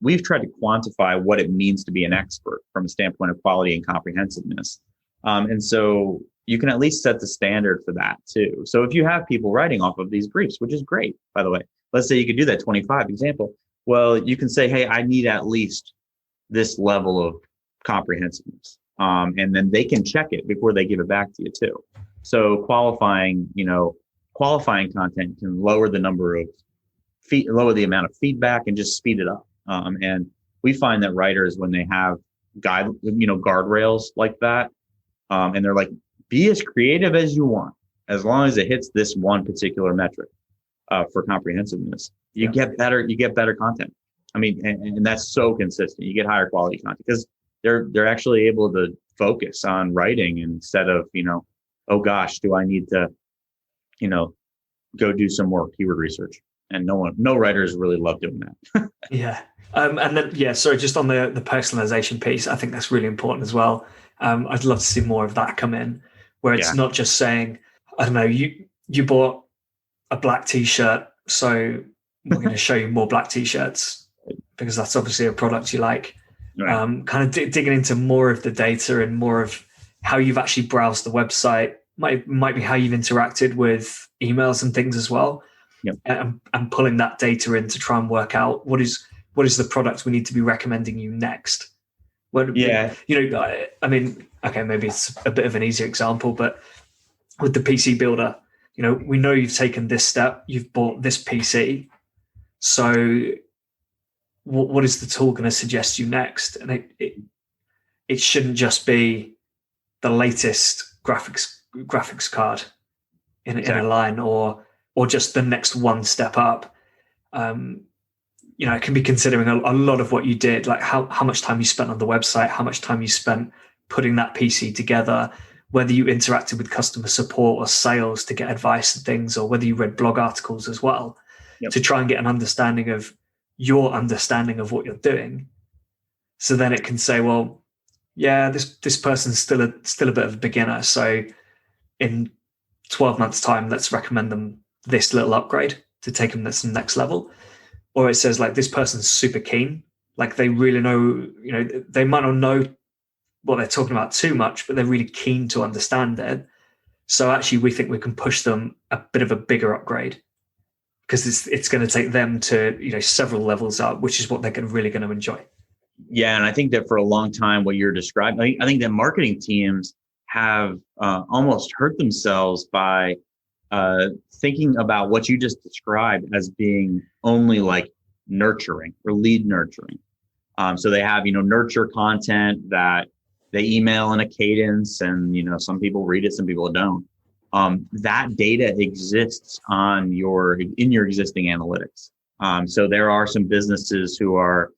we've tried to quantify what it means to be an expert from a standpoint of quality and comprehensiveness. And so you can at least set the standard for that too. So if you have people writing off of these briefs, which is great, by the way, let's say you could do that 25 example. Well, you can say, hey, I need at least this level of comprehensiveness. And then they can check it before they give it back to you too. So qualifying content can lower the amount of feedback and just speed it up. And we find that writers, when they have guardrails like that, and they're like, be as creative as you want, as long as it hits this one particular metric for comprehensiveness, you get better content. I mean, and that's so consistent. You get higher quality content because they're actually able to focus on writing instead of, oh gosh, do I need to, go do some more keyword research? And no writers really love doing that. Yeah. And then, so just on the personalization piece, I think that's really important as well. I'd love to see more of that come in, where it's not just saying, I don't know, you bought a black t-shirt, so we're going to show you more black t-shirts because that's obviously a product you like. Right. Kind of digging into more of the data and more of how you've actually browsed the website. Might be how you've interacted with emails and things as well. Yep. And pulling that data in to try and work out what is the product we need to be recommending you next. I mean, okay, maybe it's a bit of an easier example, but with the PC builder, we know you've taken this step, you've bought this PC. So what is the tool going to suggest you next? And it shouldn't just be the latest graphics card in a line or just the next one step up. It can be considering a lot of what you did, like how much time you spent on the website, how much time you spent putting that PC together, whether you interacted with customer support or sales to get advice and things, or whether you read blog articles as well, to try and get an understanding of your understanding of what you're doing. So then it can say, well, yeah, this person's still a bit of a beginner. So in 12 months' time, let's recommend them this little upgrade to take them to the next level. Or it says like this person's super keen, like they really know, they might not know what they're talking about too much, but they're really keen to understand it. So actually, we think we can push them a bit of a bigger upgrade because it's going to take them to several levels up, which is what they're really going to enjoy. Yeah, and I think that for a long time, what you're describing, I think that marketing teams have almost hurt themselves by thinking about what you just described as being only like nurturing or lead nurturing. So they have, nurture content that they email in a cadence, and some people read it, some people don't. That data exists in your existing analytics. So there are some businesses who are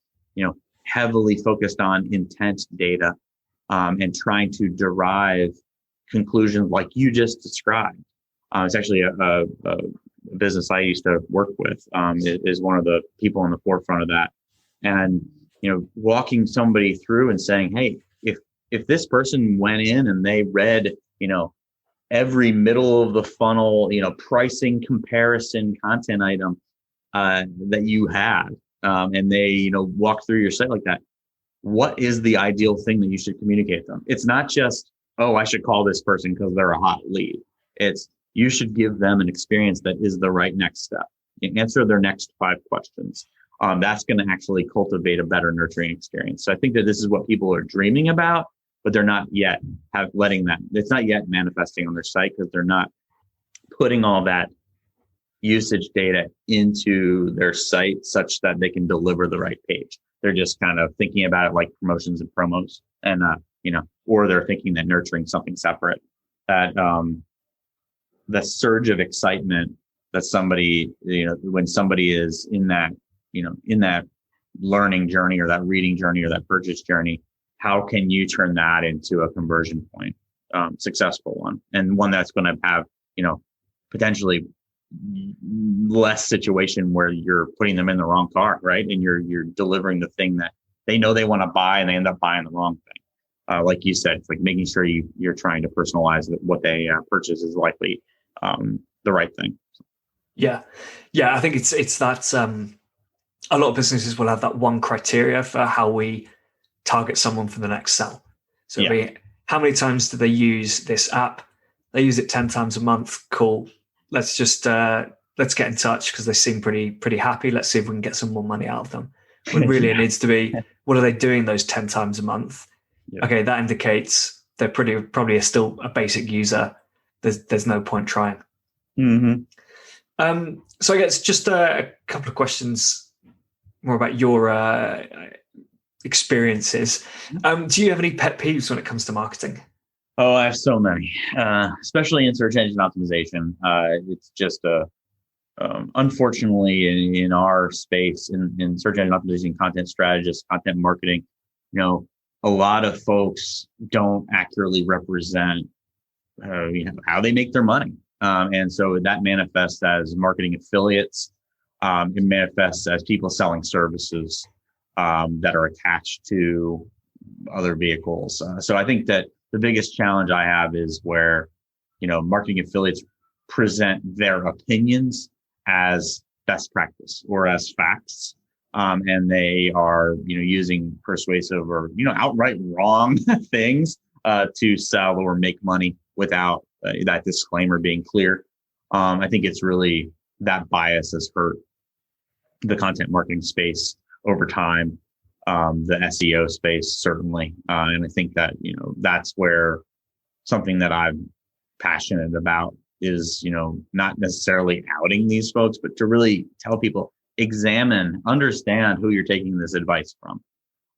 heavily focused on intent data, and trying to derive conclusions like you just described. It's actually a business I used to work with, is one of the people on the forefront of that. And walking somebody through and saying, hey, if this person went in and they read every middle of the funnel pricing comparison content item that you had, and they walk through your site like that, what is the ideal thing that you should communicate to them? It's not just, oh, I should call this person because they're a hot lead. It's, you should give them an experience that is the right next step. You answer their next 5 questions. That's going to actually cultivate a better nurturing experience. So I think that this is what people are dreaming about, but they're not yet it's not yet manifesting on their site, because they're not putting all that usage data into their site such that they can deliver the right page. They're just kind of thinking about it like promotions and promos, and or they're thinking that nurturing something separate. That the surge of excitement that somebody, when somebody is in that learning journey or that reading journey or that purchase journey, how can you turn that into a conversion point, successful one, and one that's going to have potentially less situation where you're putting them in the wrong car, right? And you're delivering the thing that they know they want to buy, and they end up buying the wrong thing. Like you said, it's like making sure you're trying to personalize that what they purchase is likely the right thing. Yeah. I think it's that a lot of businesses will have that one criteria for how we target someone for the next sell. So how many times do they use this app? They use it 10 times a month. Cool. Let's just let's get in touch because they seem pretty happy. Let's see if we can get some more money out of them. When really it needs to be, what are they doing those 10 times a month? Yeah. Okay, that indicates they're probably still a basic user. There's no point trying. Mm-hmm. So I guess just a couple of questions more about your experiences. Do you have any pet peeves when it comes to marketing? Oh, I have so many, especially in search engine optimization. It's just unfortunately in our space, in search engine optimization, content strategists, content marketing, a lot of folks don't accurately represent how they make their money. And so that manifests as marketing affiliates. It manifests as people selling services that are attached to other vehicles. So I think that the biggest challenge I have is where, marketing affiliates present their opinions as best practice or as facts. And they are, using persuasive or, outright wrong things to sell or make money without that disclaimer being clear. I think it's really that bias has hurt the content marketing space over time. The SEO space, certainly. And I think that, that's where something that I'm passionate about is, not necessarily outing these folks, but to really tell people, understand who you're taking this advice from.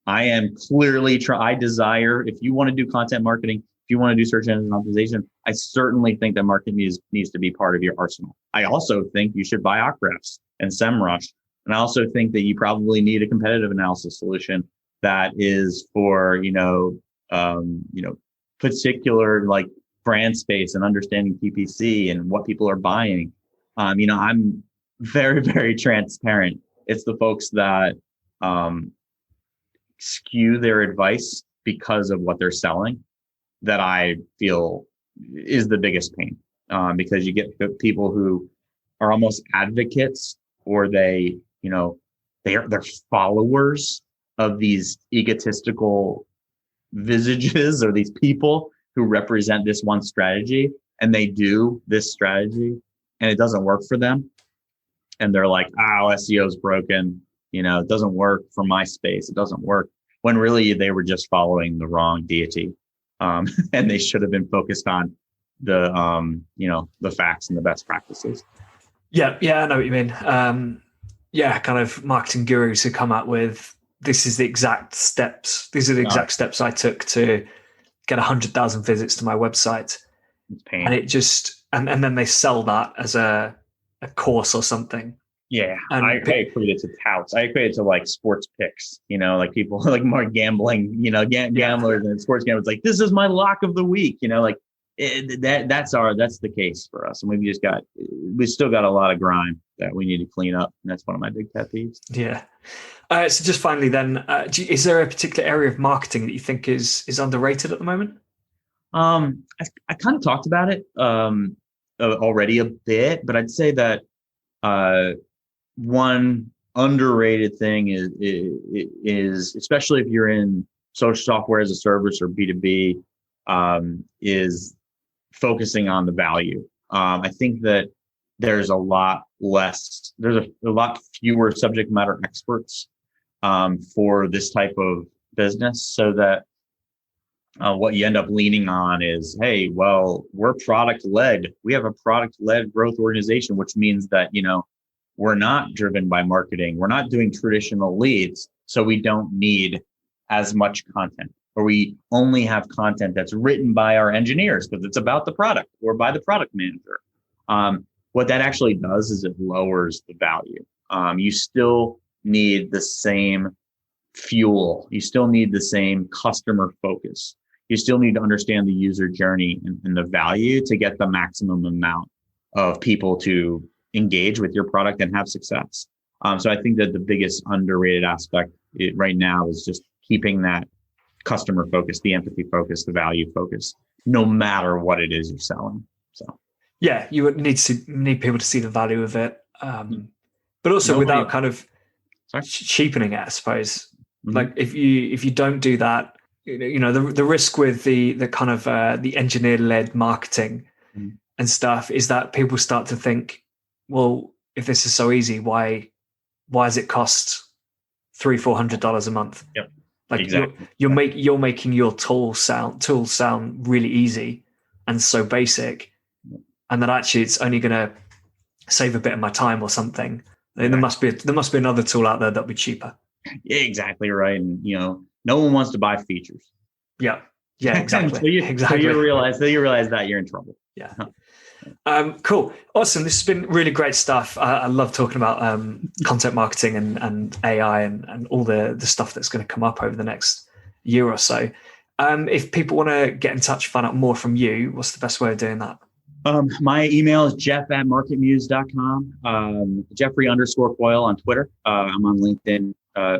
I am clearly I desire, if you want to do content marketing, if you want to do search engine optimization, I certainly think that MarketMuse needs to be part of your arsenal. I also think you should buy Ahrefs and SEMrush. And I also think that you probably need a competitive analysis solution that is for, particular like brand space and understanding PPC and what people are buying. I'm very, very transparent. It's the folks that skew their advice because of what they're selling that I feel is the biggest pain, because you get people who are almost advocates, or they're followers of these egotistical visages or these people who represent this one strategy, and they do this strategy and it doesn't work for them. And they're like, SEO is broken. It doesn't work for my space. It doesn't work, when really they were just following the wrong deity. And they should have been focused on the facts and the best practices. Yeah, I know what you mean. Kind of marketing gurus who come out with, this is the exact steps. These are the exact steps I took to get 100,000 visits to my website. It's pain. And it just, and then they sell that as a course or something. Yeah, And I equate it to touts. I equate it to like sports picks, like people like more gambling, gamblers and sports gamblers. Like, this is my lock of the week, like that's the case for us. And we still got a lot of grime that we need to clean up. And that's one of my big pet peeves. Yeah. So just finally then, is there a particular area of marketing that you think is underrated at the moment? I kind of talked about it already a bit, but I'd say that one underrated thing is especially if you're in social software as a service or B2B, is focusing on the value. I think that there's a lot fewer subject matter experts for this type of business, so that what you end up leaning on is, hey, well, we're product led. We have a product led growth organization, which means that, we're not driven by marketing. We're not doing traditional leads. So we don't need as much content, or we only have content that's written by our engineers because it's about the product or by the product manager. What that actually does is it lowers the value. You still need the same fuel. You still need the same customer focus. You still need to understand the user journey and the value to get the maximum amount of people to engage with your product and have success. So I think that the biggest underrated aspect right now is just keeping that customer focus, the empathy focus, the value focus, no matter what it is you're selling. So yeah, you would need people to see the value of it, but also without kind of cheapening it, I suppose. Mm-hmm. Like if you don't do that, the risk with the kind of the engineer-led marketing and stuff is that people start to think, well, if this is so easy, why does it cost $300-$400 a month? Yep. Like exactly. you're making your tools sound really easy and so basic, and that actually it's only going to save a bit of my time or something. Exactly. There must be another tool out there that'll be cheaper. Yeah, exactly right. And no one wants to buy features. Yeah, exactly. So you realize that you're in trouble. Yeah. Cool. Awesome. This has been really great stuff. I love talking about content marketing and AI and all the stuff that's going to come up over the next year or so. If people want to get in touch, find out more from you, what's the best way of doing that? My email is jeff@marketmuse.com, Jeffrey_Coyle on Twitter. I'm on LinkedIn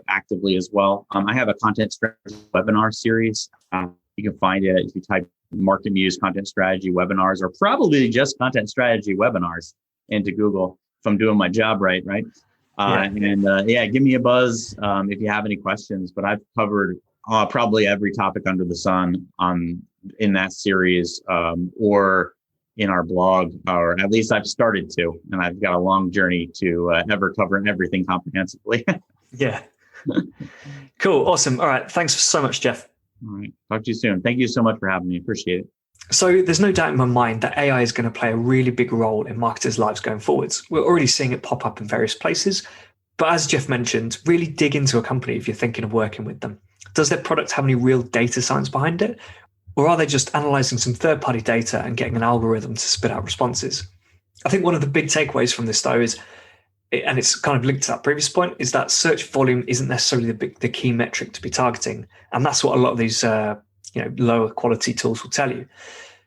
actively as well. I have a content strategy webinar series. You can find it if you type MarketMuse content strategy webinars, or probably just content strategy webinars into Google if I'm doing my job right? Give me a buzz if you have any questions. But I've covered probably every topic under the sun in that series, or in our blog, or at least I've started to, and I've got a long journey to ever cover everything comprehensively. Yeah. Cool. Awesome. All right. Thanks so much, Jeff. All right. Talk to you soon. Thank you so much for having me. Appreciate it. So there's no doubt in my mind that AI is going to play a really big role in marketers' lives going forwards. We're already seeing it pop up in various places. But as Jeff mentioned, really dig into a company if you're thinking of working with them. Does their product have any real data science behind it? Or are they just analyzing some third-party data and getting an algorithm to spit out responses? I think one of the big takeaways from this, though, is, and it's kind of linked to that previous point, is that search volume isn't necessarily the key metric to be targeting. And that's what a lot of these lower quality tools will tell you.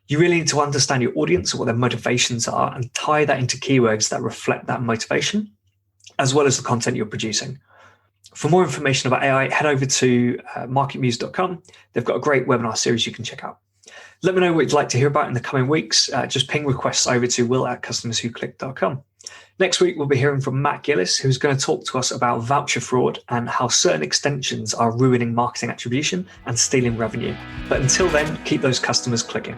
You really need to understand your audience and what their motivations are and tie that into keywords that reflect that motivation, as well as the content you're producing. For more information about AI, head over to marketmuse.com. They've got a great webinar series you can check out. Let me know what you'd like to hear about in the coming weeks. Just ping requests over to will@customerswhoclick.com. Next week, we'll be hearing from Matt Gillis, who's going to talk to us about voucher fraud and how certain extensions are ruining marketing attribution and stealing revenue. But until then, keep those customers clicking.